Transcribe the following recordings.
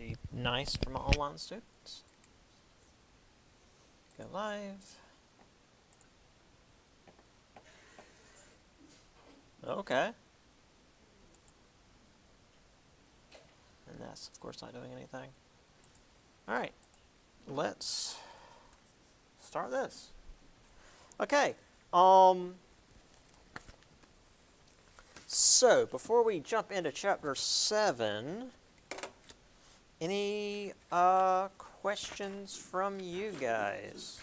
be nice for my online students. Go live. Okay. And that's, of course, not doing anything. All right. Let's start this. Okay. So, before we jump into Chapter 7, any questions from you guys?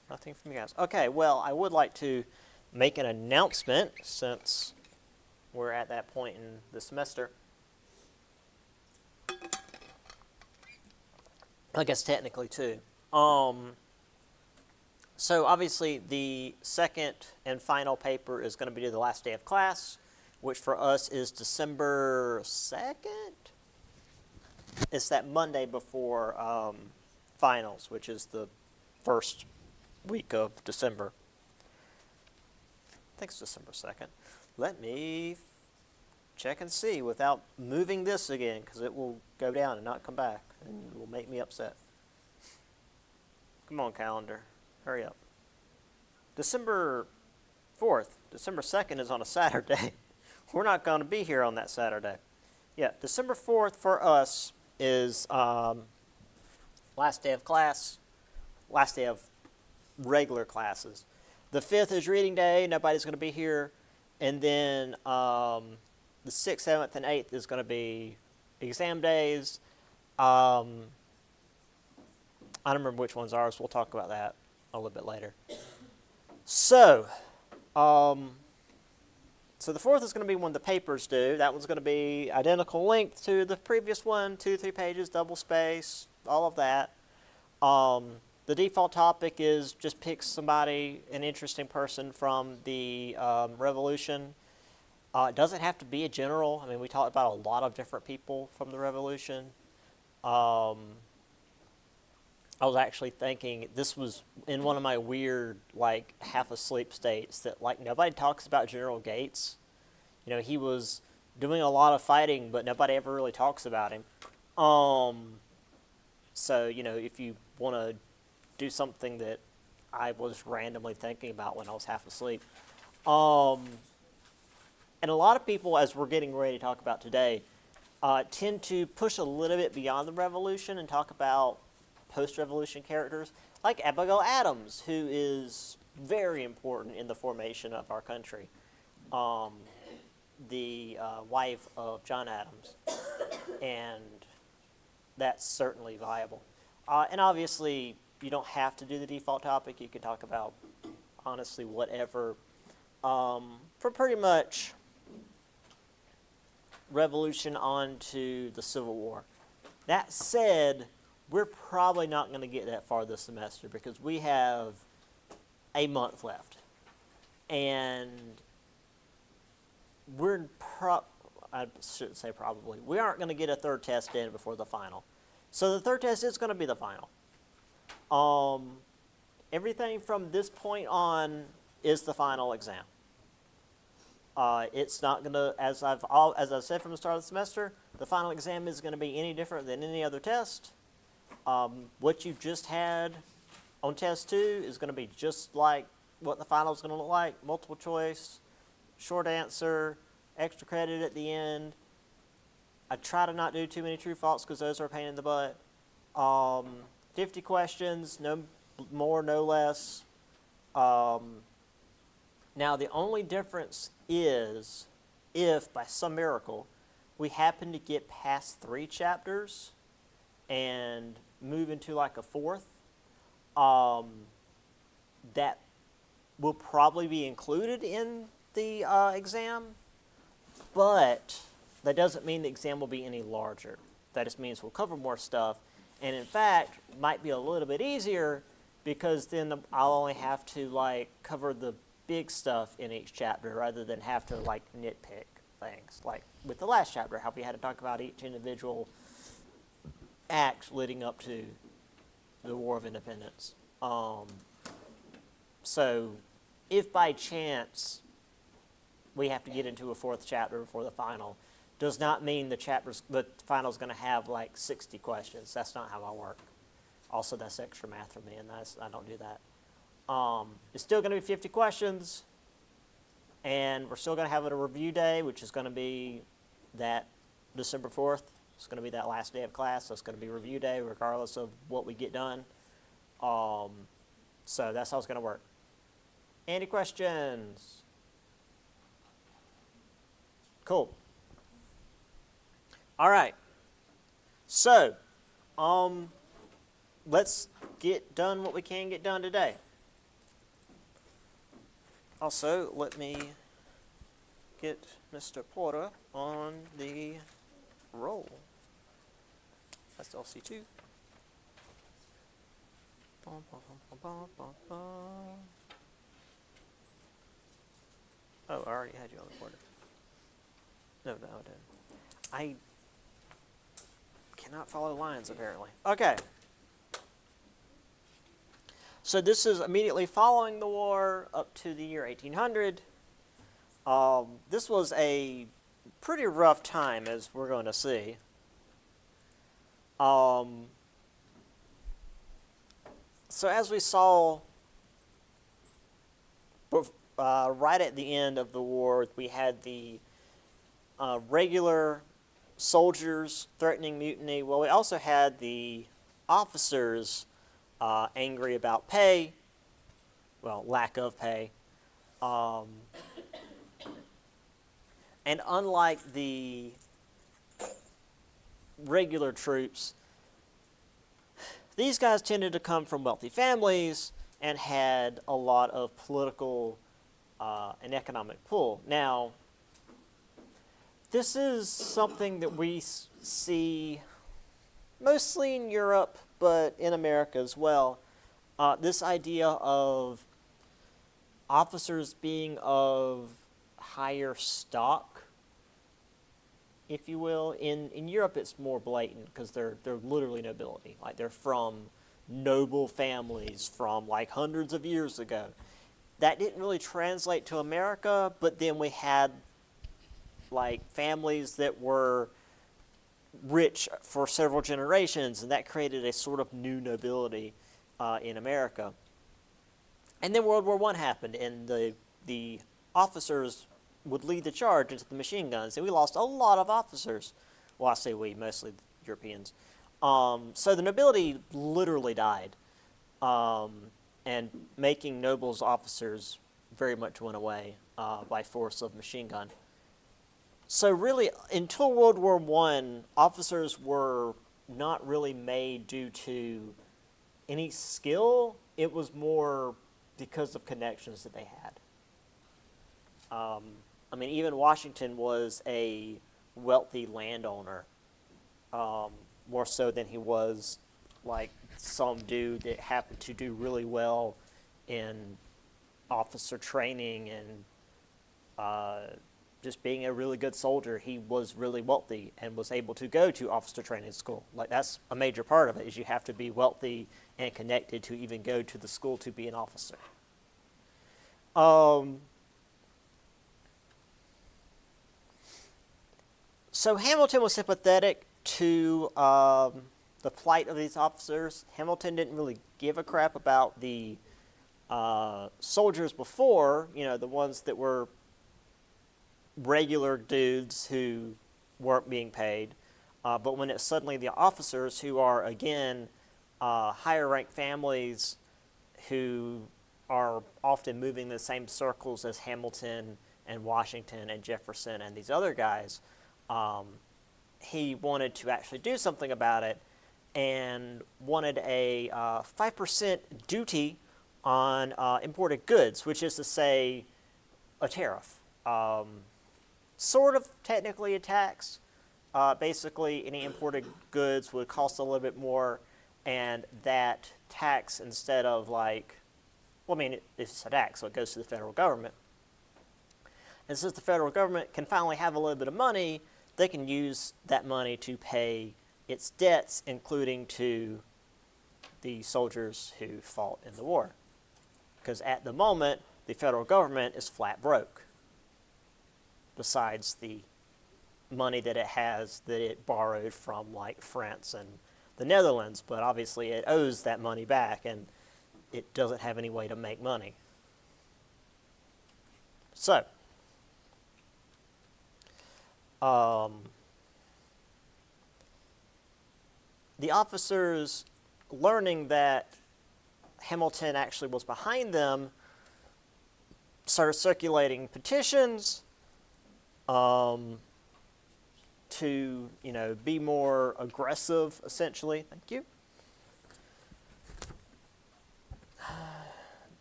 Nothing from you guys. Okay, well, I would like to make an announcement since we're at that point in the semester. I guess technically, too. So obviously the second and final paper is going to be the last day of class, which for us is December 2nd? It's that Monday before finals, which is the first week of December. I think it's December 2nd. Let me check and see without moving this again, because it will go down and not come back, and it will make me upset. Come on, calendar. Hurry up. December 4th. December 2nd is on a Saturday. We're not going to be here on that Saturday. Yeah, December 4th for us is last day of class, last day of regular classes. The 5th is reading day. Nobody's going to be here. And then the 6th, 7th, and 8th is going to be exam days. I don't remember which one's ours. We'll talk about that a little bit later. So the 4th is going to be when the papers due. That one's going to be identical length to the previous one, 2-3 pages, double space, all of that. The default topic is just pick somebody, an interesting person from the Revolution. It doesn't have to be a general. I mean, we talked about a lot of different people from the Revolution. I was actually thinking, this was in one of my weird, like, half-asleep states, that, like, nobody talks about General Gates. You know, he was doing a lot of fighting, but nobody ever really talks about him. So, you know, if you want to do something that I was randomly thinking about when I was half asleep. And a lot of people, as we're getting ready to talk about today, tend to push a little bit beyond the Revolution and talk about post-revolution characters, like Abigail Adams, who is very important in the formation of our country. The wife of John Adams, and that's certainly viable. And obviously, you don't have to do the default topic. You can talk about, honestly, whatever, for pretty much Revolution on to the Civil War. That said, we're probably not going to get that far this semester because we have a month left. And I shouldn't say probably. We aren't going to get a third test in before the final. So the third test is going to be the final. Everything from this point on is the final exam. It's not going to, as I've said from the start of the semester, the final exam is going to be any different than any other test. What you just had on test 2 is going to be just like what the final is going to look like. Multiple choice, short answer, extra credit at the end. I try to not do too many true false because those are a pain in the butt. 50 questions, no more, no less. Now, the only difference is if, by some miracle, we happen to get past 3 chapters and move into like a 4th, that will probably be included in the exam, but that doesn't mean the exam will be any larger. That just means we'll cover more stuff, and in fact, might be a little bit easier because then I'll only have to like cover the big stuff in each chapter rather than have to like nitpick things. Like with the last chapter, how we had to talk about each individual act leading up to the War of Independence. So if by chance we have to get into a 4th chapter before the final, does not mean the final is going to have like 60 questions. That's not how I work. Also, that's extra math for me, and I don't do that. It's still going to be 50 questions, and we're still going to have a review day, which is going to be that December 4th. It's going to be that last day of class, so it's going to be review day regardless of what we get done. So that's how it's going to work. Any questions? Cool. All right. So, let's get done what we can get done today. Also, let me get Mr. Porter on the roll. That's LC2. Oh, I already had you on the Porter. No, I didn't. I cannot follow lines, apparently. Okay. So this is immediately following the war up to the year 1800. This was a pretty rough time, as we're going to see. So as we saw, right at the end of the war, we had the regular soldiers threatening mutiny. Well, we also had the officers angry about pay, well, lack of pay. And unlike the regular troops, these guys tended to come from wealthy families and had a lot of political and economic pull. Now, this is something that we see mostly in Europe, but in America as well. This idea of officers being of higher stock, if you will. In Europe, it's more blatant because they're literally nobility. Like, they're from noble families from like hundreds of years ago. That didn't really translate to America, but then we had like families that were rich for several generations, and that created a sort of new nobility in America. And then World War I happened, and the officers would lead the charge into the machine guns, and we lost a lot of officers. Well, I say we, mostly Europeans. So the nobility literally died, and making nobles officers very much went away by force of machine gun. So really, until World War I, officers were not really made due to any skill. It was more because of connections that they had. I mean, even Washington was a wealthy landowner, more so than he was like some dude that happened to do really well in officer training and just being a really good soldier. He was really wealthy and was able to go to officer training school. Like, that's a major part of it, is you have to be wealthy and connected to even go to the school to be an officer. So Hamilton was sympathetic to the plight of these officers. Hamilton didn't really give a crap about the soldiers before, the ones that were regular dudes who weren't being paid. But when it's suddenly the officers who are, again, higher ranked families who are often moving in the same circles as Hamilton and Washington and Jefferson and these other guys, he wanted to actually do something about it and wanted a 5% duty on imported goods, which is to say a tariff. Sort of technically a tax. Basically, any imported goods would cost a little bit more, and that tax, instead of it's a tax, so it goes to the federal government. And since the federal government can finally have a little bit of money, they can use that money to pay its debts, including to the soldiers who fought in the war. Because at the moment, the federal government is flat broke, besides the money that it has that it borrowed from like France and the Netherlands, but obviously it owes that money back and it doesn't have any way to make money. So, the officers, learning that Hamilton actually was behind them, started circulating petitions to, be more aggressive, essentially. Thank you.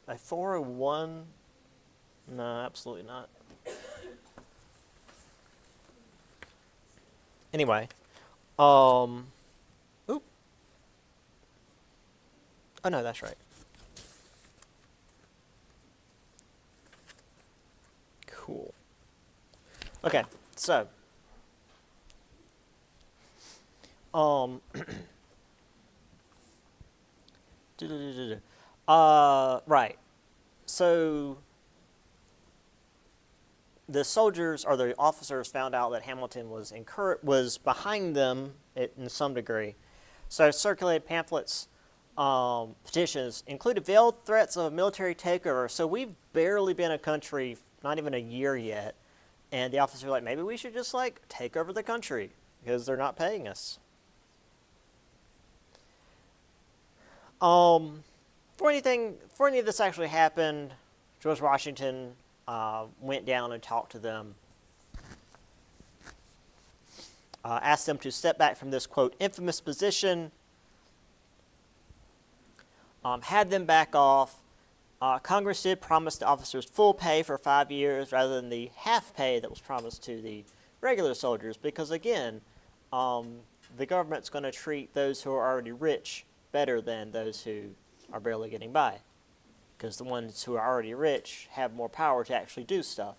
A 401? No, absolutely not. Anyway, oop. Oh no, that's right. Cool. Okay, so right. So the soldiers or the officers found out that Hamilton was behind them in some degree. So circulated pamphlets, petitions included veiled threats of a military takeover. So we've barely been a country, not even a year yet, and the officers were like, maybe we should just take over the country because they're not paying us. For any of this actually happened, George Washington went down and talked to them, asked them to step back from this, quote, infamous position, had them back off. Congress did promise the officers full pay for 5 years rather than the half pay that was promised to the regular soldiers because, again, the government's going to treat those who are already rich better than those who are barely getting by, because the ones who are already rich have more power to actually do stuff.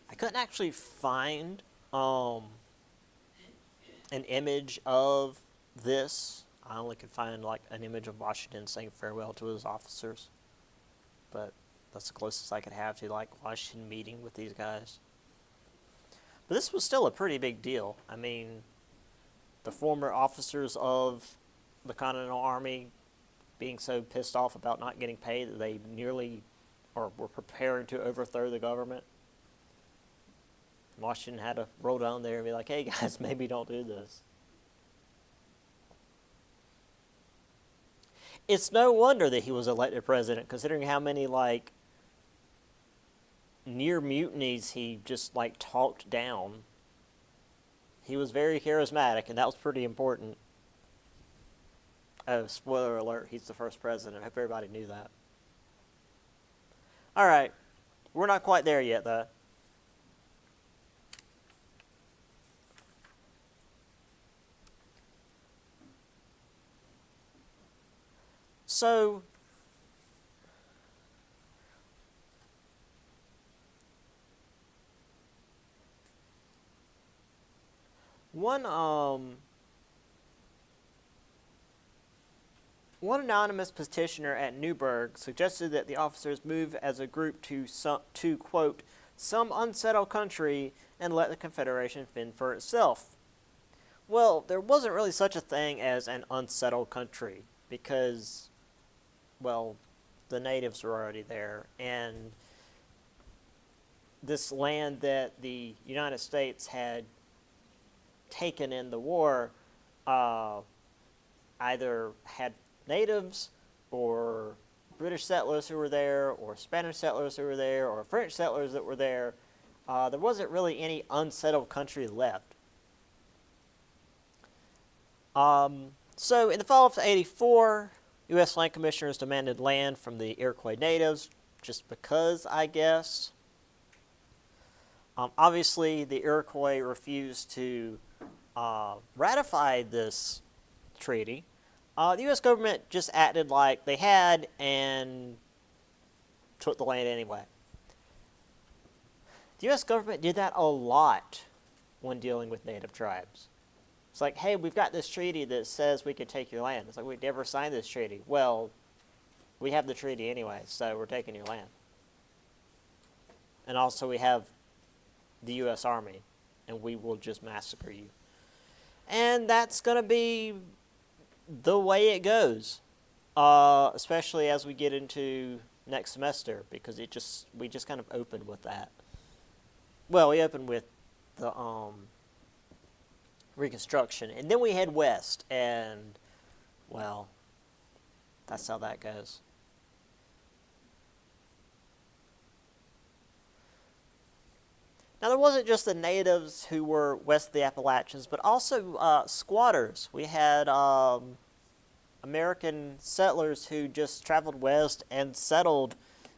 I couldn't actually find an image of this. I only could find an image of Washington saying farewell to his officers, but that's the closest I could have to Washington meeting with these guys. But this was still a pretty big deal. I mean, the former officers of the Continental Army being so pissed off about not getting paid that they nearly or were preparing to overthrow the government. Washington had to roll down there and be like, hey guys, maybe don't do this. It's no wonder that he was elected president, considering how many near mutinies he just talked down. He was very charismatic, and that was pretty important. Oh, spoiler alert, he's the first president. I hope everybody knew that. All right, we're not quite there yet, though. So, one anonymous petitioner at Newburgh suggested that the officers move as a group to quote, some unsettled country and let the Confederation fend for itself. Well, there wasn't really such a thing as an unsettled country because, well, the natives were already there, and this land that the United States had taken in the war either had natives or British settlers who were there or Spanish settlers who were there or French settlers that were there. There wasn't really any unsettled country left. So in the fall of 1984, U.S. land commissioners demanded land from the Iroquois natives, just because, I guess. Obviously, the Iroquois refused to ratify this treaty. The U.S. government just acted like they had, and took the land anyway. The U.S. government did that a lot when dealing with native tribes. It's like, hey, we've got this treaty that says we can take your land. It's like, we never signed this treaty. Well, we have the treaty anyway, so we're taking your land. And also we have the U.S. Army, and we will just massacre you. And that's going to be the way it goes, especially as we get into next semester, because we just kind of opened with that. Well, we opened with the Reconstruction, and then we head west, and, well, that's how that goes. Now, there wasn't just the natives who were west of the Appalachians, but also squatters. We had American settlers who just traveled west and settled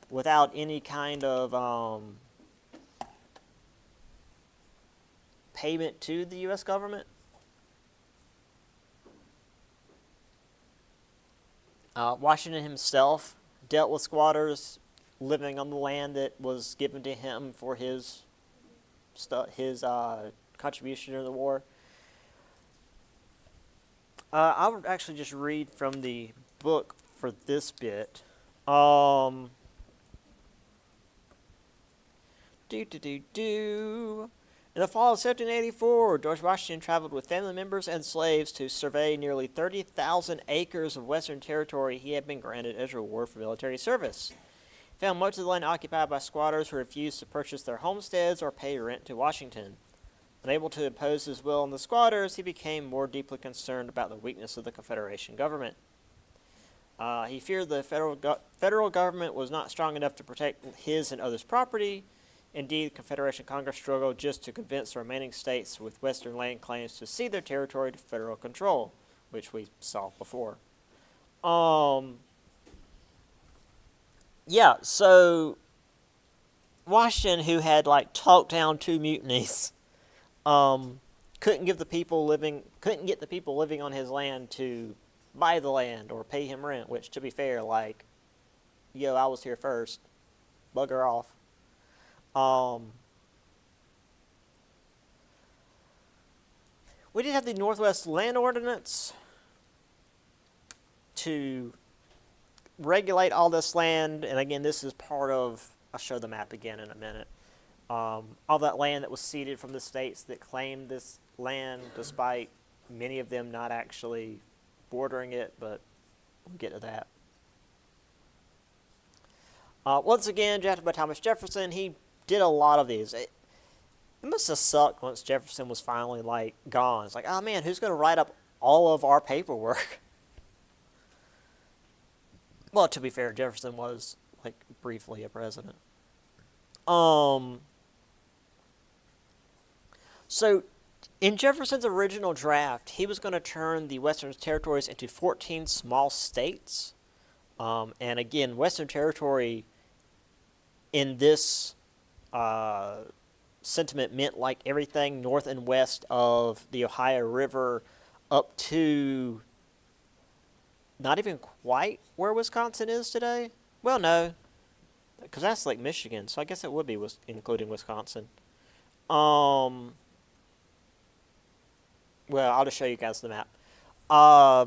without any kind of payment to the U.S. government. Washington himself dealt with squatters living on the land that was given to him for his contribution to the war. I would actually just read from the book for this bit. In the fall of 1784, George Washington traveled with family members and slaves to survey nearly 30,000 acres of western territory he had been granted as a reward for military service. He found much of the land occupied by squatters who refused to purchase their homesteads or pay rent to Washington. Unable to impose his will on the squatters, he became more deeply concerned about the weakness of the Confederation government. He feared the federal government was not strong enough to protect his and others' property. Indeed, the Confederation Congress struggled just to convince the remaining states with western land claims to cede their territory to federal control, which we saw before. Yeah, so Washington, who had talked down 2 mutinies, couldn't get the people living on his land to buy the land or pay him rent, which, to be fair, I was here first, bugger off. We did have the Northwest Land Ordinance to regulate all this land, and again, this is part of, I'll show the map again in a minute, all that land that was ceded from the states that claimed this land, despite many of them not actually bordering it, but we'll get to that. Once again, drafted by Thomas Jefferson, he did a lot of these. It must have sucked once Jefferson was finally gone. It's like, oh man, who's going to write up all of our paperwork? Well, to be fair, Jefferson was briefly a president. So in Jefferson's original draft, he was going to turn the Western territories into 14 small states. And again, Western Territory in this sentiment meant everything north and west of the Ohio River up to not even quite where Wisconsin is today. Well, no, because that's Michigan, so I guess it would be including Wisconsin. Well, I'll just show you guys the map. Now,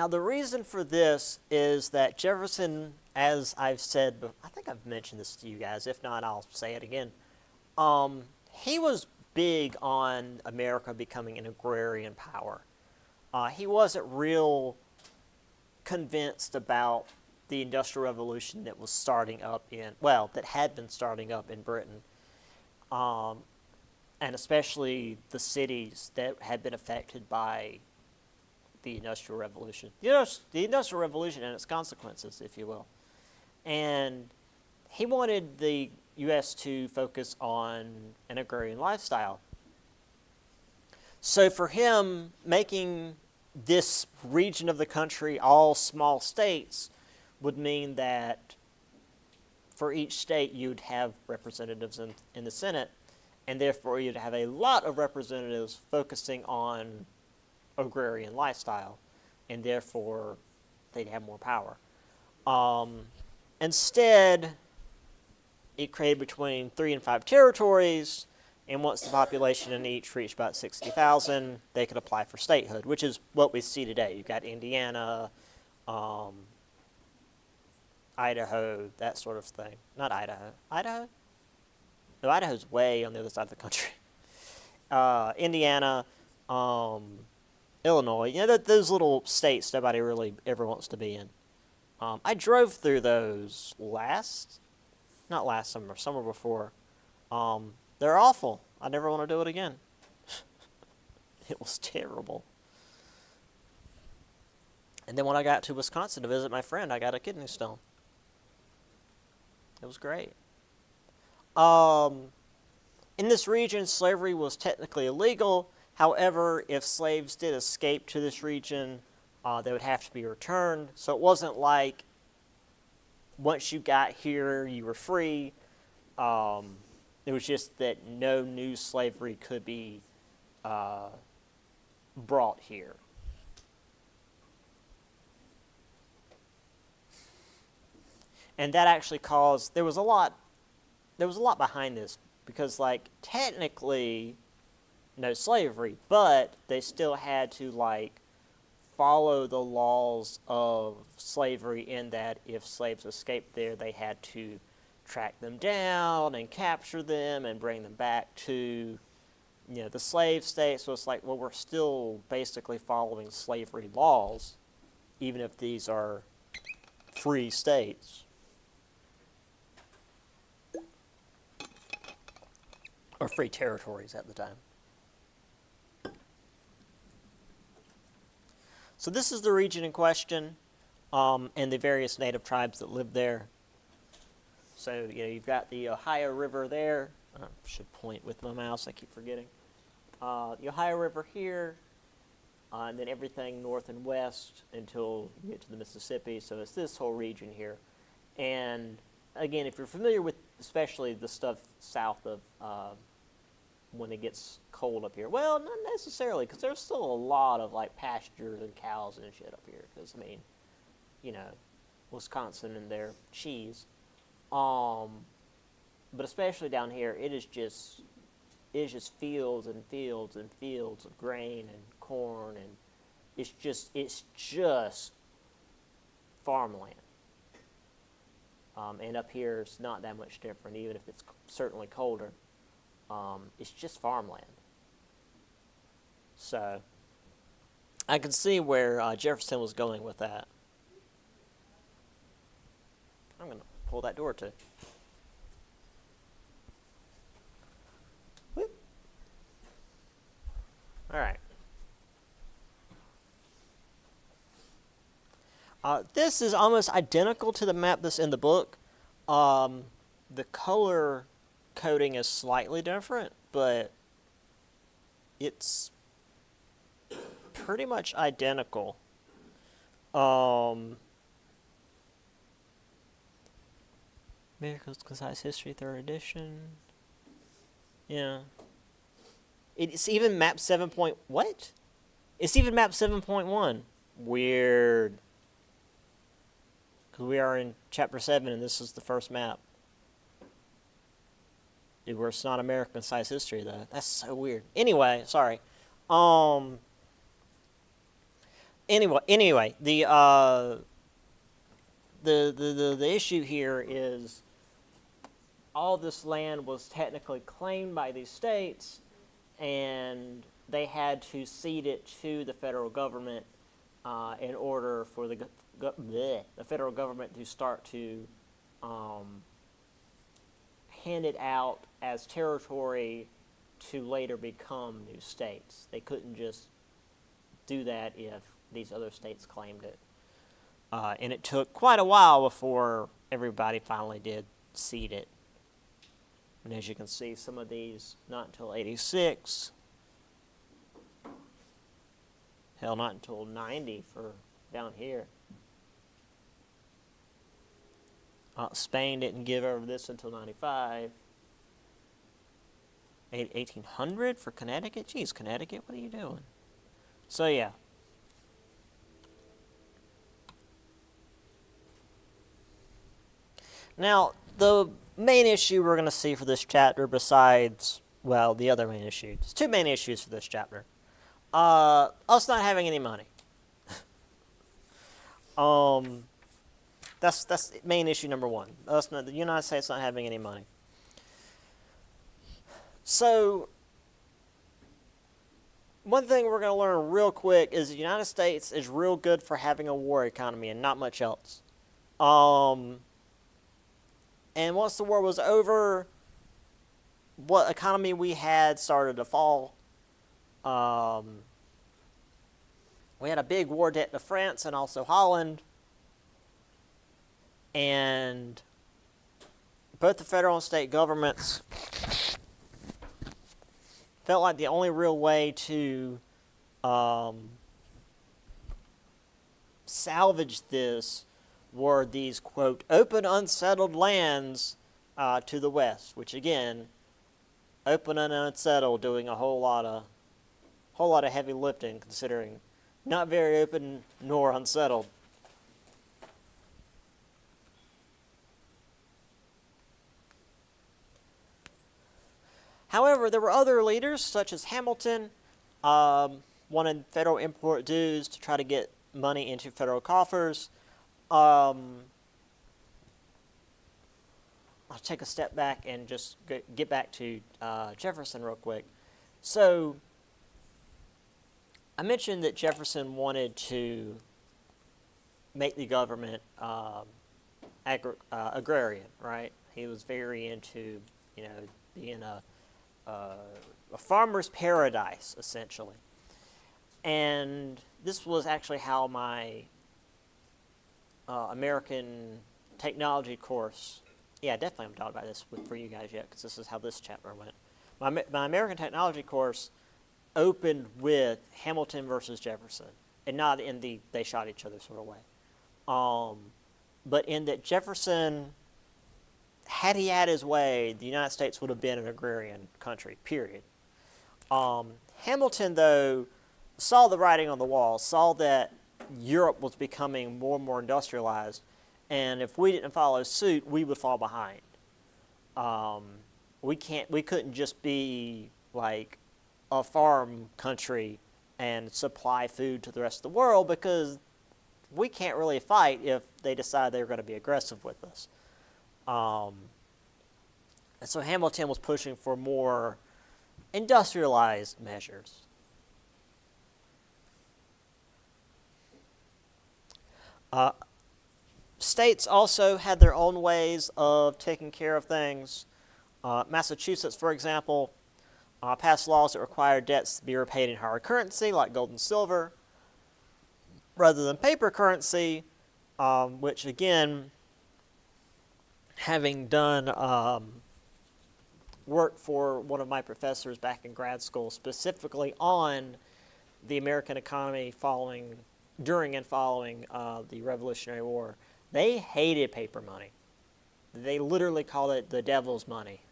the reason for this is that Jefferson, as I've said, I think I've mentioned this to you guys. If not, I'll say it again. He was big on America becoming an agrarian power. He wasn't real convinced about the Industrial Revolution that was starting up that had been starting up in Britain. And especially the cities that had been affected by the Industrial Revolution. The Industrial Revolution and its consequences, if you will. And he wanted the U.S. to focus on an agrarian lifestyle. So for him, making this region of the country all small states would mean that for each state you'd have representatives in the Senate, and therefore you'd have a lot of representatives focusing on agrarian lifestyle, and therefore they'd have more power. Instead, it created between 3 and 5 territories, and once the population in each reached about 60,000, they could apply for statehood, which is what we see today. You've got Indiana, Idaho, that sort of thing. Not Idaho. Idaho? No, Idaho's way on the other side of the country. Indiana, Illinois. You know, those little states nobody really ever wants to be in. I drove through those not last summer, summer before. They're awful. I never want to do it again. It was terrible. And then when I got to Wisconsin to visit my friend, I got a kidney stone. It was great. In this region, slavery was technically illegal. However, if slaves did escape to this region, they would have to be returned. So it wasn't like once you got here, you were free. It was just that no new slavery could be brought here. And that actually caused, there was a lot behind this, because like technically no slavery, but they still had to like follow the laws of slavery, in that if slaves escaped there, they had to track them down and capture them and bring them back to, the slave states. So it's like, well, we're still basically following slavery laws, even if these are free states. Or free territories at the time. So this is the region in question, and the various native tribes that lived there. So, you've got the Ohio River there. I should point with my mouse, I keep forgetting. The Ohio River here, and then everything north and west until you get to the Mississippi. So it's this whole region here. And again, if you're familiar with especially the stuff south of when it gets cold up here. Well, not necessarily, because there's still a lot of like pastures and cows and shit up here. Because Wisconsin and their cheese. But especially down here, it is just fields and fields and fields of grain and corn, and it's just farmland. And up here, it's not that much different, even if it's certainly colder. It's just farmland. So I can see where Jefferson was going with that. I'm going to pull that door too. Whoop. All right. This is almost identical to the map that's in the book. The color coding is slightly different, but it's pretty much identical. America's Concise History, 3rd edition. Yeah. It's even map 7. What? It's even map 7.1. Weird. Because we are in chapter 7, and this is the first map. Where it's not American Concise History, though. That's so weird. Anyway, sorry. Anyway, the issue here is all this land was technically claimed by these states, and they had to cede it to the federal government in order for the federal government to start to hand it out as territory to later become new states. They couldn't just do that if these other states claimed it. And it took quite a while before everybody finally did cede it. And as you can see, some of these, not until 86. Hell, not until 90 for down here. Spain didn't give over this until 95. 1800 for Connecticut? Jeez, Connecticut, what are you doing? So, yeah. Now, the main issue we're going to see for this chapter, besides, well, the other main issue, there's two main issues for this chapter. Us not having any money. That's main issue number one. The United States not having any money. So, one thing we're going to learn real quick is the United States is real good for having a war economy and not much else. And once the war was over, what economy we had started to fall. We had a big war debt to France and also Holland. And both the federal and state governments felt like the only real way to salvage this were these, quote, open unsettled lands to the west, which again, open and unsettled, doing a whole lot of heavy lifting, considering not very open nor unsettled. However, there were other leaders, such as Hamilton, wanted federal import dues to try to get money into federal coffers. I'll take a step back and just get back to Jefferson real quick. So, I mentioned that Jefferson wanted to make the government agrarian, right? He was very into, being a farmer's paradise, essentially. And this was actually how my American technology course, yeah, definitely haven't talked about this for you guys yet, because this is how this chapter went. My American technology course opened with Hamilton versus Jefferson, and not in the they shot each other sort of way, but in that Jefferson, had he had his way, the United States would have been an agrarian country, period. Hamilton, though, saw the writing on the wall, saw that Europe was becoming more and more industrialized, and if we didn't follow suit, we would fall behind. We couldn't just be like a farm country and supply food to the rest of the world, because we can't really fight if they decide they're going to be aggressive with us. And so Hamilton was pushing for more industrialized measures. States also had their own ways of taking care of things. Massachusetts, for example, passed laws that required debts to be repaid in hard currency, like gold and silver, rather than paper currency, which again, having done work for one of my professors back in grad school, specifically on the American economy during and following the Revolutionary War, they hated paper money. They literally called it the devil's money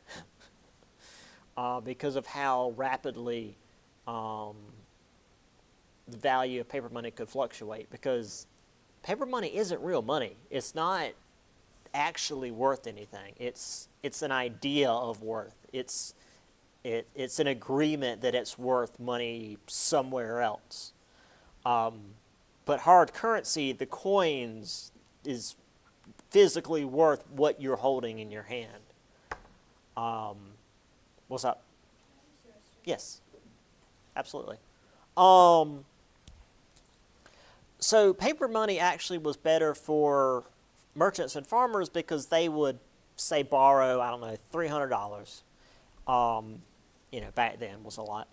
because of how rapidly the value of paper money could fluctuate, because paper money isn't real money. It's not actually worth anything. It's an idea of worth. It's an agreement that it's worth money somewhere else. But hard currency, the coins, is physically worth what you're holding in your hand. What's up? Yes, absolutely. So paper money actually was better for merchants and farmers, because they would, say, borrow, I don't know, $300. Back then was a lot.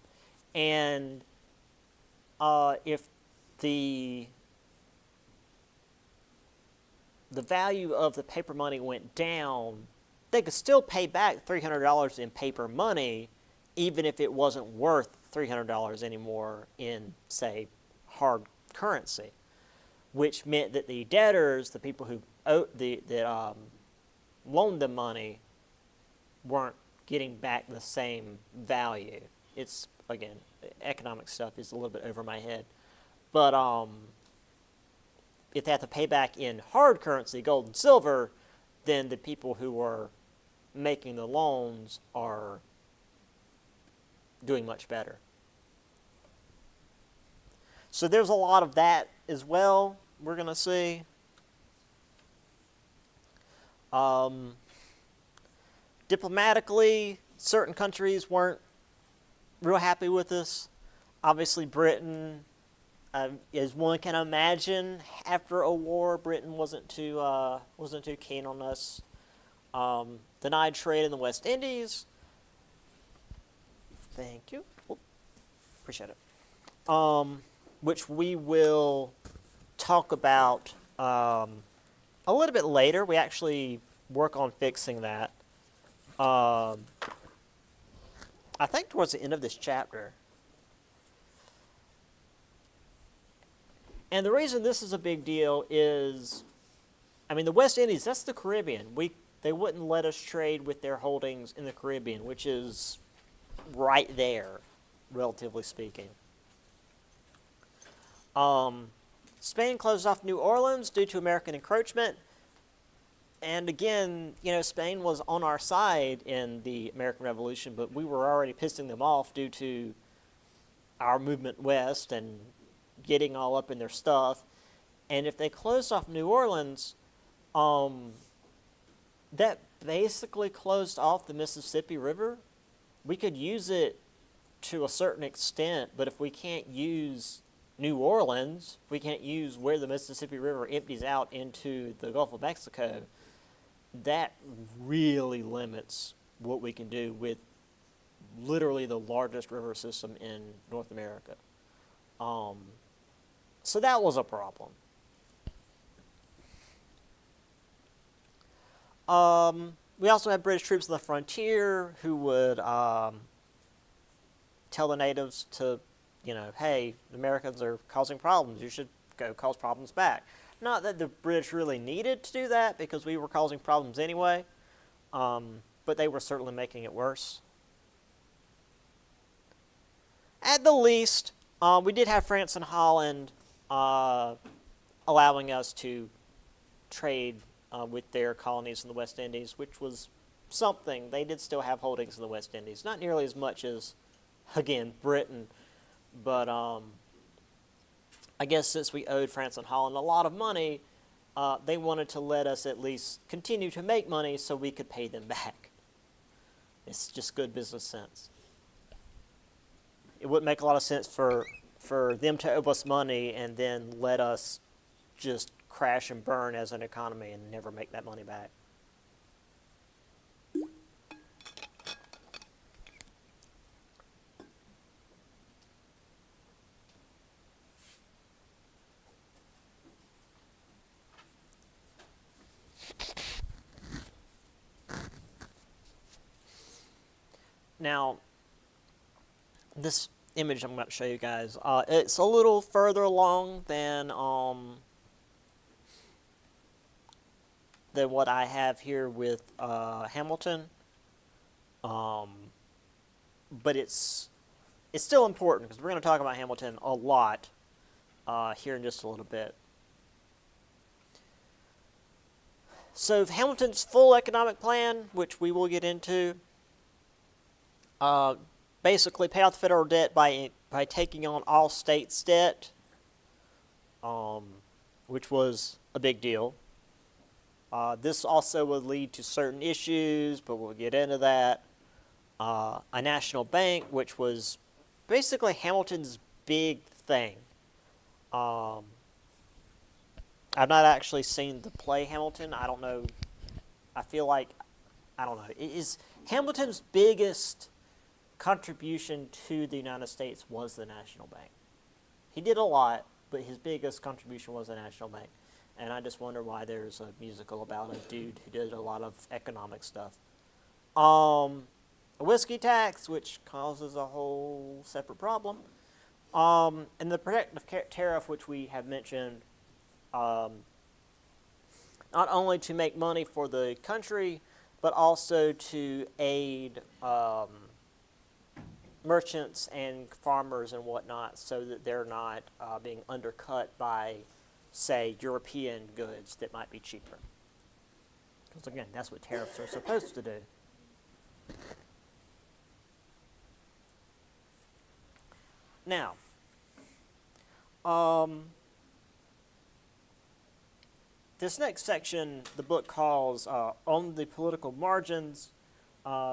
And if the value of the paper money went down, they could still pay back $300 in paper money, even if it wasn't worth $300 anymore in, say, hard currency, which meant that the debtors, the people who loaned them money, weren't getting back the same value. It's, again, economic stuff is a little bit over my head. But if they have to pay back in hard currency, gold and silver, then the people who are making the loans are doing much better. So there's a lot of that as well we're going to see. Diplomatically, certain countries weren't real happy with us. Obviously, Britain, as one can imagine, after a war, Britain wasn't too keen on us. Denied trade in the West Indies. Thank you. Oop, appreciate it. Which we will talk about a little bit later. We actually work on fixing that. I think towards the end of this chapter. And the reason this is a big deal is, I mean, the West Indies, that's the Caribbean. They wouldn't let us trade with their holdings in the Caribbean, which is right there, relatively speaking. Spain closed off New Orleans due to American encroachment. And again, Spain was on our side in the American Revolution, but we were already pissing them off due to our movement west and getting all up in their stuff. And if they closed off New Orleans, that basically closed off the Mississippi River. We could use it to a certain extent, but if we can't use New Orleans, we can't use where the Mississippi River empties out into the Gulf of Mexico, that really limits what we can do with literally the largest river system in North America. So that was a problem. We also had British troops on the frontier who would tell the natives to, hey, the Americans are causing problems. You should go cause problems back. Not that the British really needed to do that because we were causing problems anyway, but they were certainly making it worse. At the least, we did have France and Holland allowing us to trade with their colonies in the West Indies, which was something. They did still have holdings in the West Indies. Not nearly as much as, again, Britain, but I guess since we owed France and Holland a lot of money, they wanted to let us at least continue to make money so we could pay them back. It's just good business sense. It wouldn't make a lot of sense for them to owe us money and then let us just crash and burn as an economy and never make that money back. Now, this image I'm about to show you guys, it's a little further along than what I have here with Hamilton, but it's still important because we're going to talk about Hamilton a lot here in just a little bit. So Hamilton's full economic plan, which we will get into, basically pay off the federal debt by taking on all states' debt, which was a big deal. This also would lead to certain issues, but we'll get into that. A national bank, which was basically Hamilton's big thing. I've not actually seen the play Hamilton. I don't know. I feel like, I don't know. It is Hamilton's biggest contribution to the United States was the National Bank. He did a lot, but his biggest contribution was the National Bank. And I just wonder why there's a musical about a dude who did a lot of economic stuff. A whiskey tax, which causes a whole separate problem. And the protective tariff, which we have mentioned, not only to make money for the country, but also to aid merchants and farmers and whatnot so that they're not being undercut by, say, European goods that might be cheaper. Because again, that's what tariffs are supposed to do. Now, this next section the book calls On the Political Margins.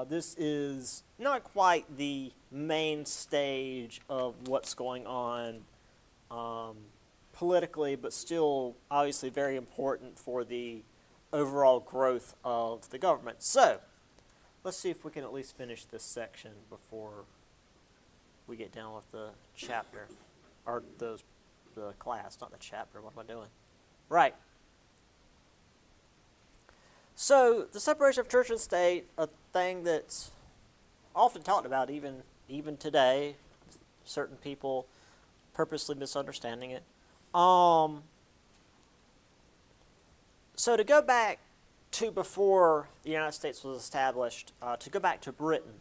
This is not quite the main stage of what's going on politically, but still obviously very important for the overall growth of the government. So, let's see if we can at least finish this section before we get down with the chapter, or the class, not the chapter. What am I doing? Right. So the separation of church and state, a thing that's often talked about even today, certain people purposely misunderstanding it. So to go back to before the United States was established, to go back to Britain,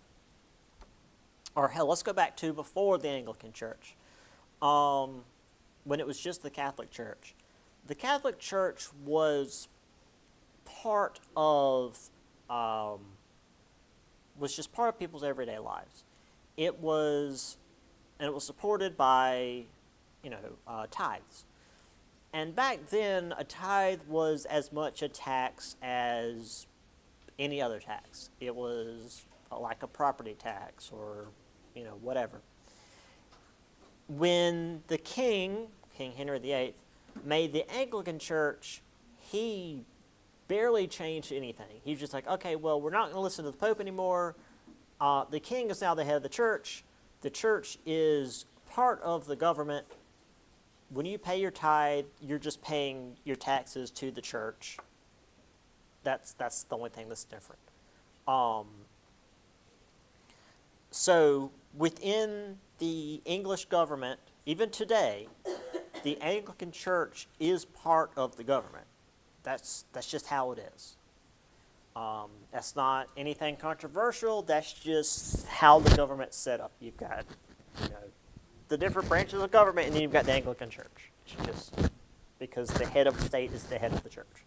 or hell, let's go back to before the Anglican Church, when it was just the Catholic Church. The Catholic Church was part of, was just part of people's everyday lives. It was supported by, tithes. And back then, a tithe was as much a tax as any other tax. It was like a property tax or, whatever. When the King Henry VIII, made the Anglican Church, he barely changed anything. He was just like, okay, well, we're not going to listen to the Pope anymore. The King is now the head of the Church. The Church is part of the government. When you pay your tithe, you're just paying your taxes to the Church. That's the only thing that's different. So within the English government, even today, the Anglican Church is part of the government. That's just how it is. That's not anything controversial. That's just how the government's set up. You've got, the different branches of government, and then you've got the Anglican Church. It's just because the head of the state is the head of the church.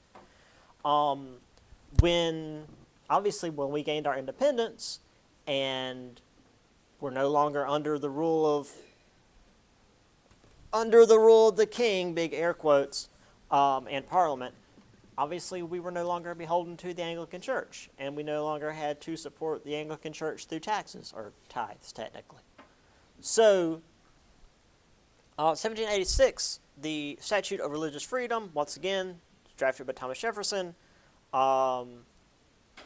When we gained our independence, and we're no longer under the rule of the king, big air quotes, and Parliament. Obviously, we were no longer beholden to the Anglican Church, and we no longer had to support the Anglican Church through taxes, or tithes, technically. So, 1786, the Statute of Religious Freedom, once again, drafted by Thomas Jefferson.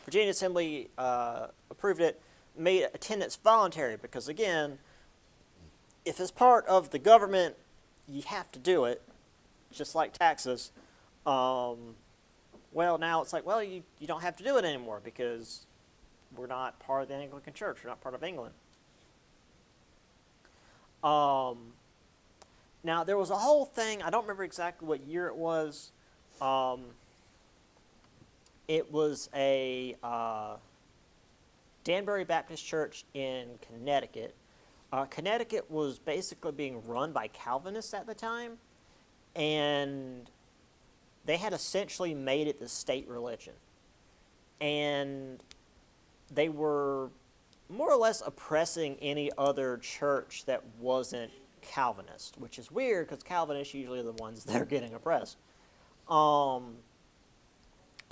Virginia Assembly approved it, made attendance voluntary, because again, if it's part of the government, you have to do it, just like taxes. Well, now it's like, well, you don't have to do it anymore because we're not part of the Anglican Church. We're not part of England. Now, there was a whole thing. I don't remember exactly what year it was. It was a Danbury Baptist Church in Connecticut. Connecticut was basically being run by Calvinists at the time, and they had essentially made it the state religion. And they were more or less oppressing any other church that wasn't Calvinist, which is weird because Calvinists usually are the ones that are getting oppressed. And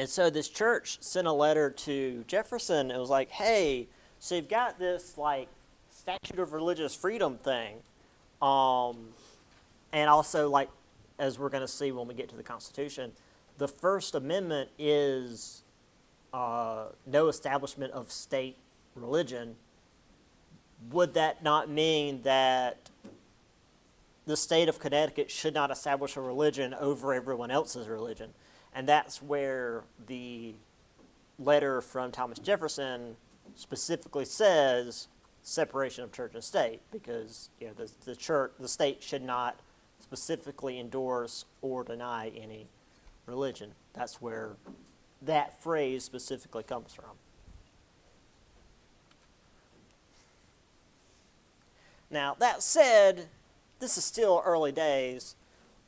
so this church sent a letter to Jefferson. It was like, hey, so you've got this like statute of religious freedom thing, and also like, as we're going to see when we get to the Constitution, the First Amendment is no establishment of state religion. Would that not mean that the state of Connecticut should not establish a religion over everyone else's religion? And that's where the letter from Thomas Jefferson specifically says separation of church and state, because the state should not specifically endorse or deny any religion. That's where that phrase specifically comes from. Now, that said, this is still early days.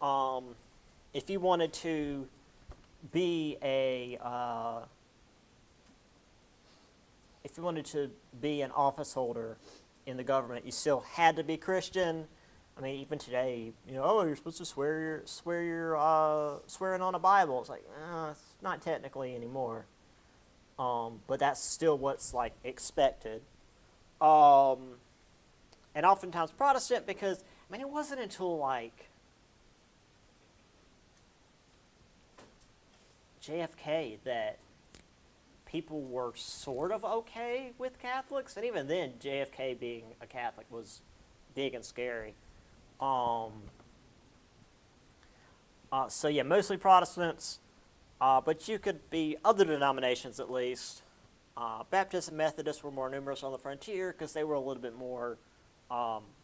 If you wanted to be a if you wanted to be an office holder in the government, you still had to be Christian. I mean, even today, oh, you're supposed to swearing on a Bible. It's like, it's not technically anymore. But that's still what's like expected. And oftentimes Protestant, because I mean, it wasn't until like JFK that people were sort of okay with Catholics, and even then, JFK being a Catholic was big and scary. So yeah, mostly Protestants, but you could be other denominations at least. Baptists and Methodists were more numerous on the frontier because they were a little bit more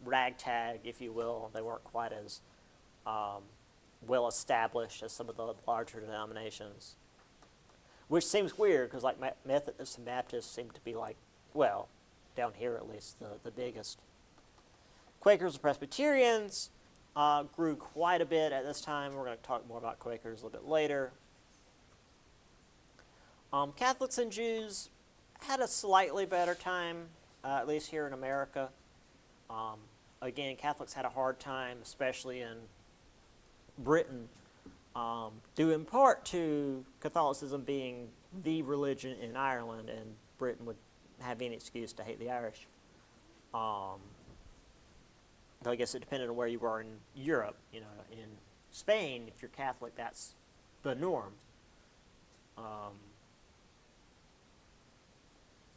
ragtag, if you will. They weren't quite as well established as some of the larger denominations. Which seems weird because like Methodists and Baptists seem to be like, well, down here at least, the biggest. Quakers and Presbyterians grew quite a bit at this time. We're going to talk more about Quakers a little bit later. Catholics and Jews had a slightly better time, at least here in America. Again, Catholics had a hard time, especially in Britain, due in part to Catholicism being the religion in Ireland, and Britain would have any excuse to hate the Irish. Though I guess it depended on where you were in Europe. In Spain, if you're Catholic, that's the norm.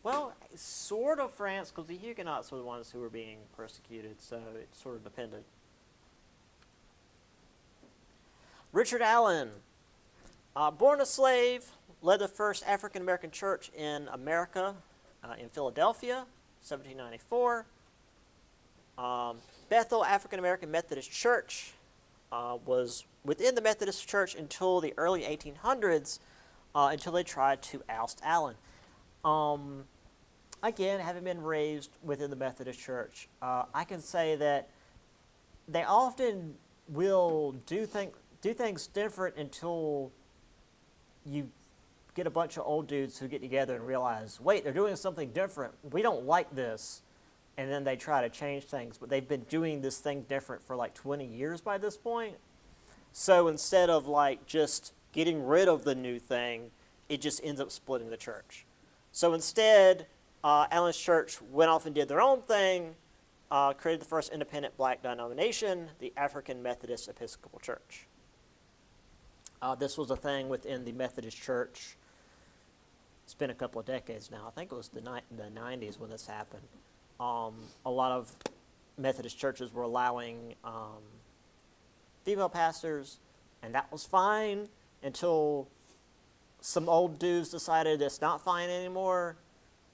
Well, sort of France, because the Huguenots were the ones who were being persecuted, so it sort of depended. Richard Allen, born a slave, led the first African-American church in America, in Philadelphia, 1794. Bethel African-American Methodist Church was within the Methodist Church until the early 1800s, until they tried to oust Allen. Again, having been raised within the Methodist Church, I can say that they often will do things different until you get a bunch of old dudes who get together and realize, wait, they're doing something different. We don't like this. And then they try to change things. But they've been doing this thing different for like 20 years by this point. So instead of like just getting rid of the new thing, it just ends up splitting the church. So instead, Allen's church went off and did their own thing, created the first independent black denomination, the African Methodist Episcopal Church. This was a thing within the Methodist Church. It's been a couple of decades now. I think it was the 90s when this happened. A lot of Methodist churches were allowing female pastors, and that was fine until some old dudes decided it's not fine anymore,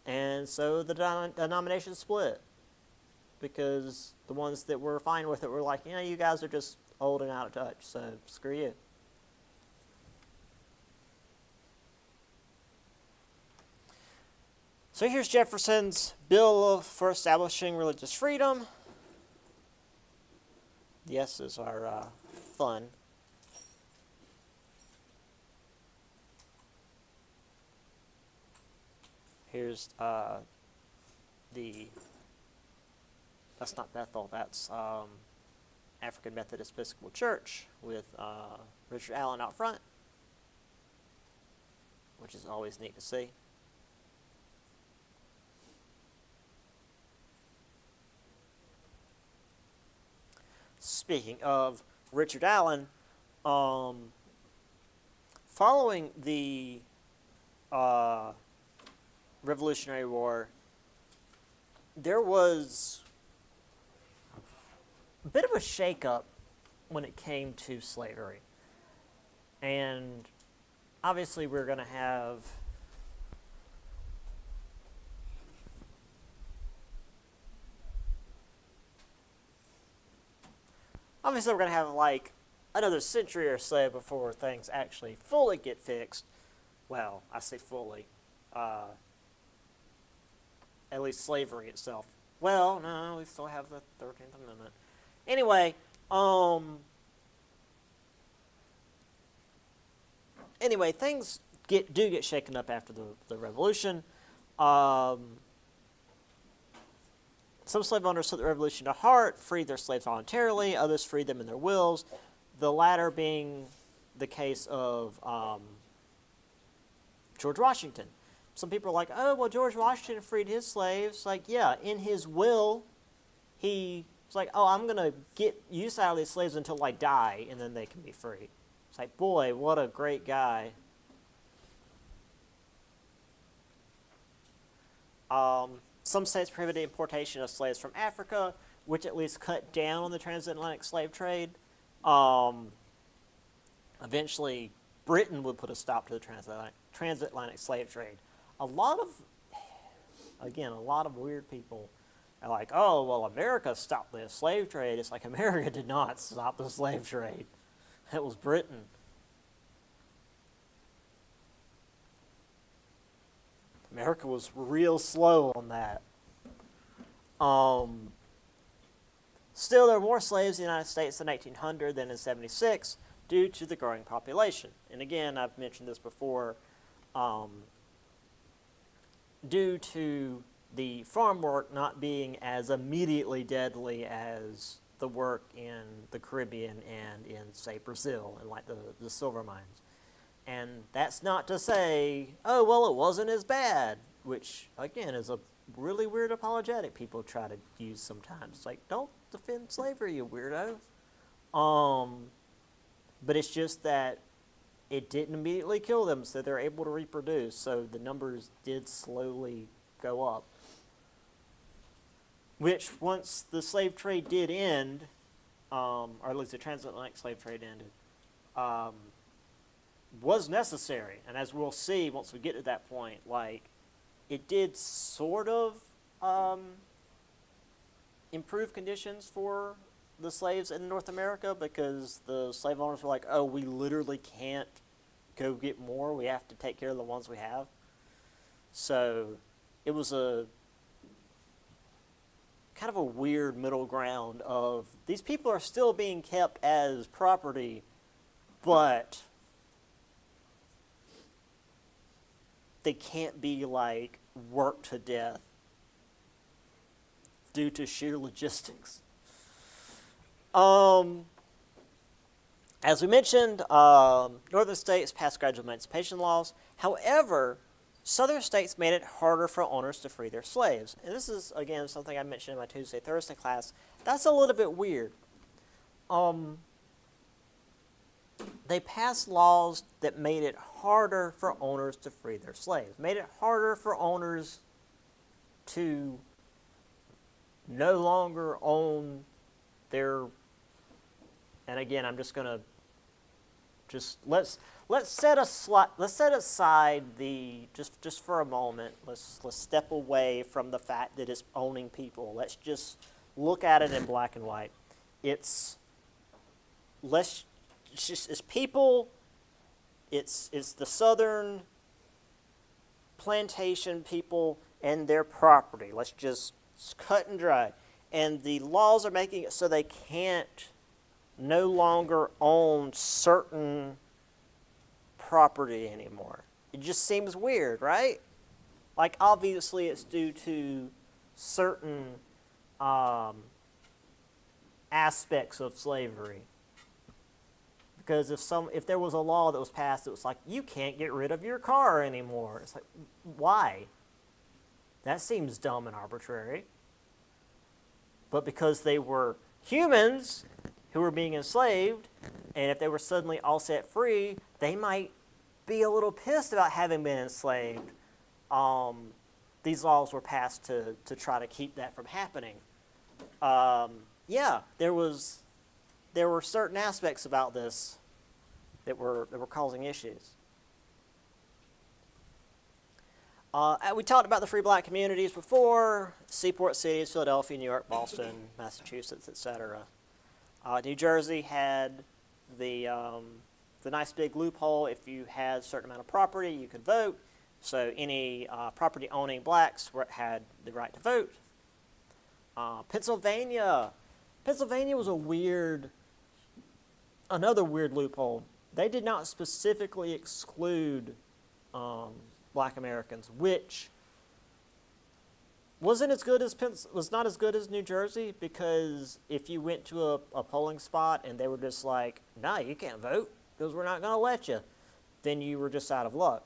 and so the denomination split, because the ones that were fine with it were like, you guys are just old and out of touch, so screw you. So here's Jefferson's bill for establishing religious freedom. The S's are fun. Here's that's not Bethel, that's African Methodist Episcopal Church with Richard Allen out front, which is always neat to see. Speaking of Richard Allen, following the Revolutionary War, there was a bit of a shakeup when it came to slavery. And obviously we're going to have like another century or so before things actually fully get fixed. Well, I say fully. At least slavery itself. Well, no, we still have the 13th Amendment. Anyway, things do get shaken up after the Revolution. Some slave owners took the revolution to heart, freed their slaves voluntarily, others freed them in their wills, the latter being the case of George Washington. Some people are like, oh, well, George Washington freed his slaves. Like, yeah, in his will, he was like, oh, I'm going to get use out of these slaves until I die, and then they can be free. It's like, boy, what a great guy. Some states prohibited importation of slaves from Africa, which at least cut down on the transatlantic slave trade. Eventually, Britain would put a stop to the transatlantic slave trade. A lot of weird people are like, oh, well, America stopped the slave trade. It's like America did not stop the slave trade. It was Britain. America was real slow on that. Still, there were more slaves in the United States in 1800 than in 76 due to the growing population. And again, I've mentioned this before, due to the farm work not being as immediately deadly as the work in the Caribbean and in, say, Brazil and like the silver mines. And that's not to say, oh, well, it wasn't as bad, which, again, is a really weird apologetic people try to use sometimes. It's like, don't defend slavery, you weirdo. But it's just that it didn't immediately kill them, so they're able to reproduce, so the numbers did slowly go up. Which, once the slave trade did end, or at least the transatlantic slave trade ended, was necessary. And as we'll see once we get to that point, like, it did sort of improve conditions for the slaves in North America, because the slave owners were like, oh, we literally can't go get more. We have to take care of the ones we have. So it was a kind of a weird middle ground of these people are still being kept as property, but they can't be like worked to death due to sheer logistics. As we mentioned, northern states passed gradual emancipation laws. However, southern states made it harder for owners to free their slaves. And this is, again, something I mentioned in my Tuesday, Thursday class. That's a little bit weird. They passed laws that made it harder for owners to free their slaves, made it harder for owners to no longer own their, and again, I'm just going to let's set aside the just for a moment. Let's step away from the fact that it's owning people. Let's just look at it in black and white. It's people. It's the southern plantation people and their property. Let's just cut and dry. And the laws are making it so they can't no longer own certain property anymore. It just seems weird, right? Like, obviously it's due to certain aspects of slavery. Because if there was a law that was passed that was like, you can't get rid of your car anymore. It's like, why? That seems dumb and arbitrary. But because they were humans who were being enslaved, and if they were suddenly all set free, they might be a little pissed about having been enslaved. These laws were passed to try to keep that from happening. Yeah, there were certain aspects about this that were causing issues. We talked about the free black communities before: seaport cities, Philadelphia, New York, Boston, Massachusetts, etc. New Jersey had the nice big loophole. If you had a certain amount of property, you could vote. So any property-owning blacks had the right to vote. Pennsylvania was another weird loophole. They did not specifically exclude black Americans, which wasn't as good as was not as good as New Jersey, because if you went to a polling spot and they were just like, "Nah, you can't vote because we're not going to let you," then you were just out of luck.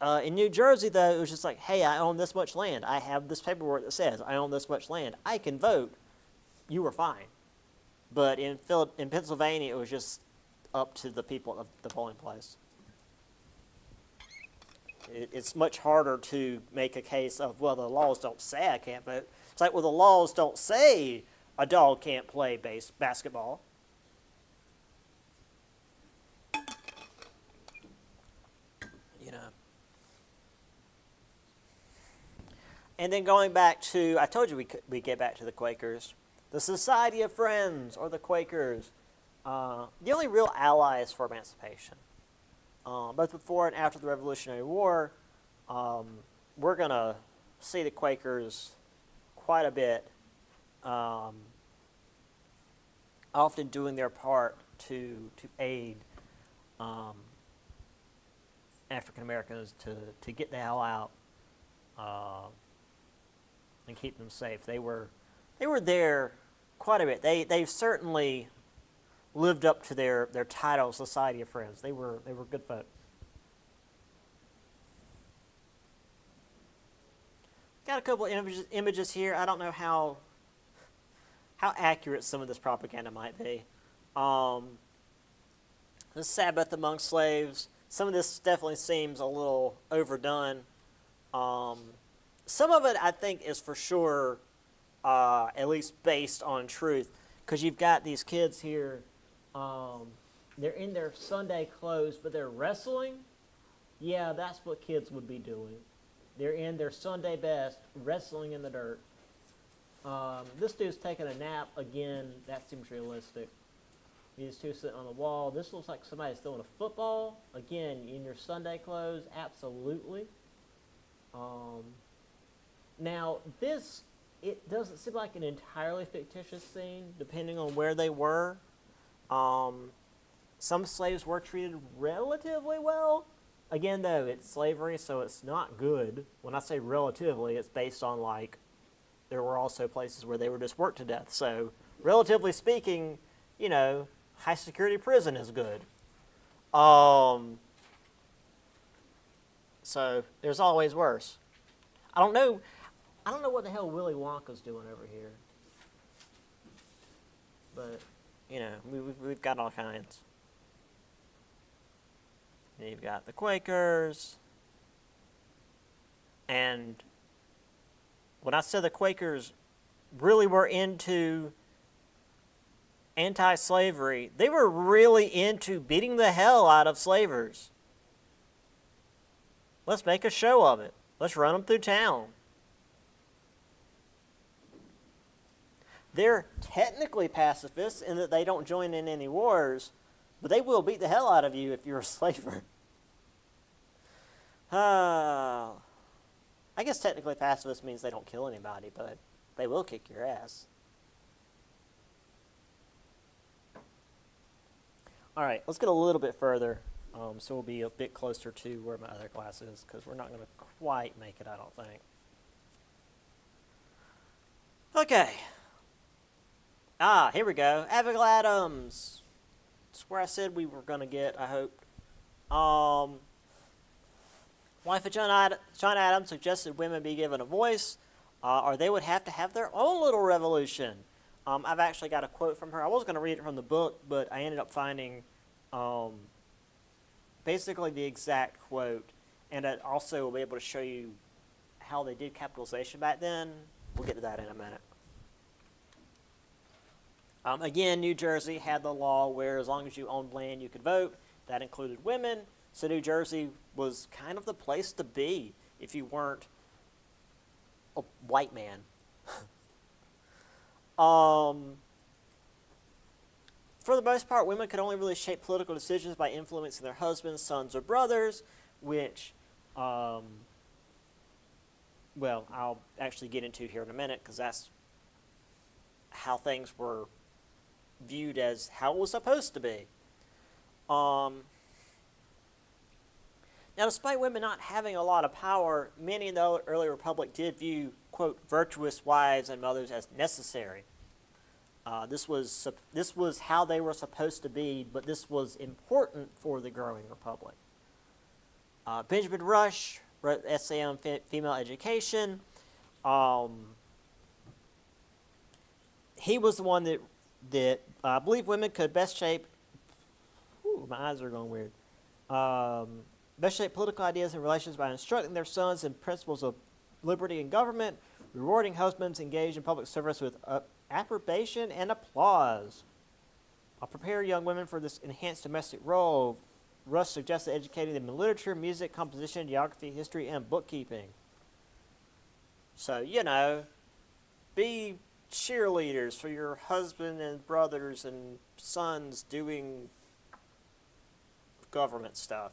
In New Jersey, though, it was just like, "Hey, I own this much land. I have this paperwork that says I own this much land. I can vote." You were fine. But in Pennsylvania, it was just up to the people of the polling place. It's much harder to make a case of, well, the laws don't say I can't vote. It's like, well, the laws don't say a dog can't play basketball. You know. And then going back to, I told you we get back to the Quakers. The Society of Friends, or the Quakers, the only real allies for emancipation. Both before and after the Revolutionary War, we're going to see the Quakers quite a bit, often doing their part to aid African Americans to get the hell out and keep them safe. They were there quite a bit. They've certainly lived up to their title, Society of Friends. They were good folk. Got a couple of images here. I don't know how accurate some of this propaganda might be. The Sabbath among slaves. Some of this definitely seems a little overdone. Some of it, I think, is for sure at least based on truth, because you've got these kids here. They're in their Sunday clothes, but they're wrestling. Yeah, that's what kids would be doing. They're in their Sunday best, wrestling in the dirt. This dude's taking a nap. Again, that seems realistic. These two sitting on the wall. This looks like somebody's throwing a football. Again, in your Sunday clothes, absolutely. Now, it doesn't seem like an entirely fictitious scene, depending on where they were. Some slaves were treated relatively well. Again, though, it's slavery, so it's not good. When I say relatively, it's based on, like, there were also places where they were just worked to death. So, relatively speaking, you know, high security prison is good. So there's always worse. I don't know what the hell Willy Wonka's doing over here. But, you know, we've got all kinds. And you've got the Quakers. And when I said the Quakers really were into anti-slavery, they were really into beating the hell out of slavers. Let's make a show of it. Let's run them through town. They're technically pacifists in that they don't join in any wars, but they will beat the hell out of you if you're a slaver. I guess technically pacifist means they don't kill anybody, but they will kick your ass. All right, let's get a little bit further, so we'll be a bit closer to where my other class is, because we're not going to quite make it, I don't think. Okay. Here we go. Abigail Adams. That's where I said we were going to get, I hope. Wife of John Adams suggested women be given a voice, or they would have to have their own little revolution. I've actually got a quote from her. I was going to read it from the book, but I ended up finding basically the exact quote, and I also will be able to show you how they did capitalization back then. We'll get to that in a minute. Again, New Jersey had the law where as long as you owned land, you could vote. That included women. So New Jersey was kind of the place to be if you weren't a white man. For the most part, women could only really shape political decisions by influencing their husbands, sons, or brothers, which, well, I'll actually get into here in a minute, because that's how things were viewed as how it was supposed to be. Now, Now, despite women not having a lot of power, many in the early republic did view, quote, virtuous wives and mothers as necessary. This was how they were supposed to be, but this was important for the growing republic. Benjamin Rush wrote an essay on female education. He was the one that I believe women could best shape. Ooh, my eyes are going weird. Best shape political ideas and relations by instructing their sons in principles of liberty and government, rewarding husbands engaged in public service with approbation and applause. I'll prepare young women for this enhanced domestic role. Rush suggested educating them in literature, music, composition, geography, history, and bookkeeping. So, be cheerleaders for your husband and brothers and sons doing government stuff.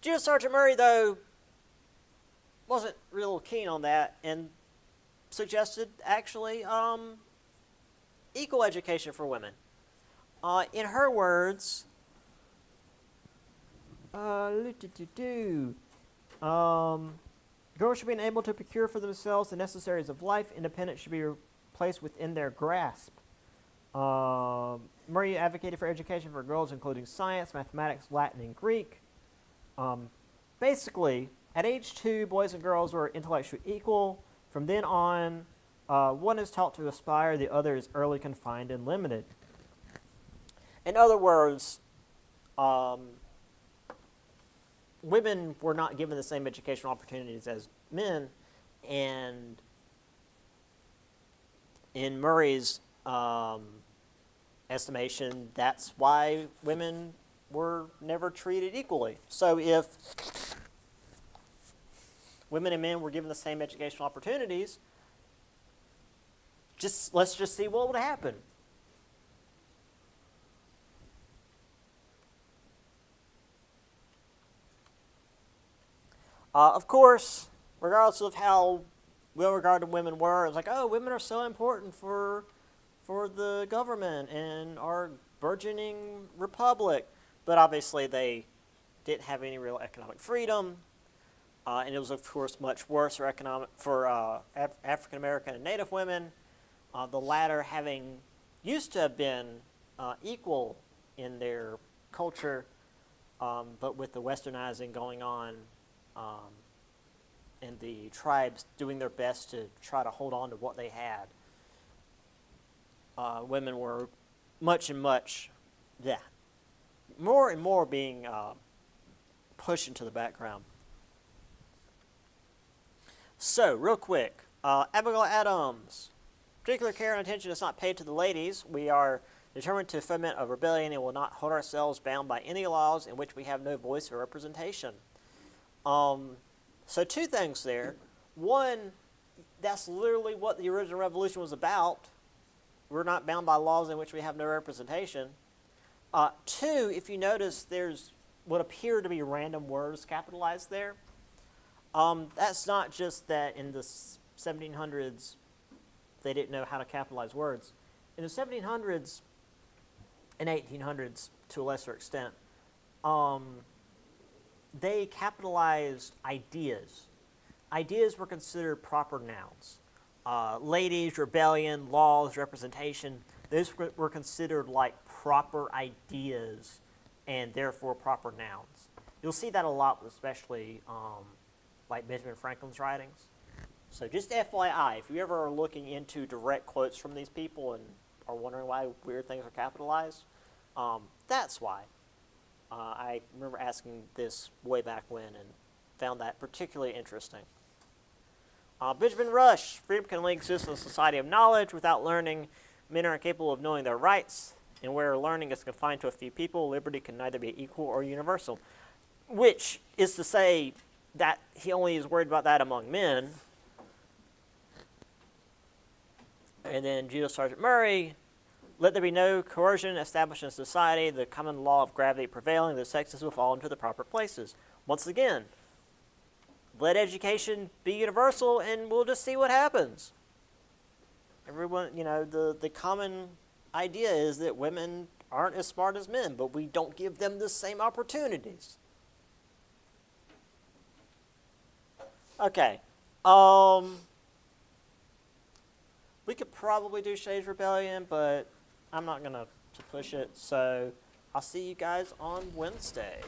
Judith Sargent Murray, though, wasn't real keen on that and suggested, actually, equal education for women. In her words, girls should be able to procure for themselves the necessaries of life. Independence should be placed within their grasp. Murray advocated for education for girls, including science, mathematics, Latin, and Greek. Basically, at age 2, boys and girls were intellectually equal. From then on, one is taught to aspire, the other is early confined and limited. In other words, women were not given the same educational opportunities as men, and in Murray's estimation, that's why women were never treated equally. So if women and men were given the same educational opportunities, let's just see what would happen. Of course, regardless of how well-regarded women were, it was like, oh, women are so important for the government and our burgeoning republic. But obviously, they didn't have any real economic freedom, and it was, of course, much worse for African American and Native women. The latter having used to have been equal in their culture, but with the westernizing going on, and the tribes doing their best to try to hold on to what they had, women were more and more being pushed into the background. So, real quick, Abigail Adams. Particular care and attention is not paid to the ladies. We are determined to foment a rebellion and will not hold ourselves bound by any laws in which we have no voice or representation. So 2 things there. One, that's literally what the original revolution was about. We're not bound by laws in which we have no representation. 2, if you notice, there's what appear to be random words capitalized there. That's not just that in the 1700s they didn't know how to capitalize words. In the 1700s and 1800s, to a lesser extent, they capitalized ideas. Ideas were considered proper nouns. Ladies, rebellion, laws, representation, those were considered like proper ideas and therefore proper nouns. You'll see that a lot, especially like Benjamin Franklin's writings. So just FYI, if you ever are looking into direct quotes from these people and are wondering why weird things are capitalized, that's why. I remember asking this way back when and found that particularly interesting. Benjamin Rush, freedom can only exist in a society of knowledge. Without learning, men are incapable of knowing their rights, and where learning is confined to a few people, liberty can neither be equal or universal. Which is to say that he only is worried about that among men. And then Judith Sargent Murray, let there be no coercion established in society, the common law of gravity prevailing, the sexes will fall into the proper places. Once again, let education be universal and we'll just see what happens. Everyone, the common idea is that women aren't as smart as men, but we don't give them the same opportunities. Okay. We could probably do Shades Rebellion, but I'm not gonna to push it. So I'll see you guys on Wednesday.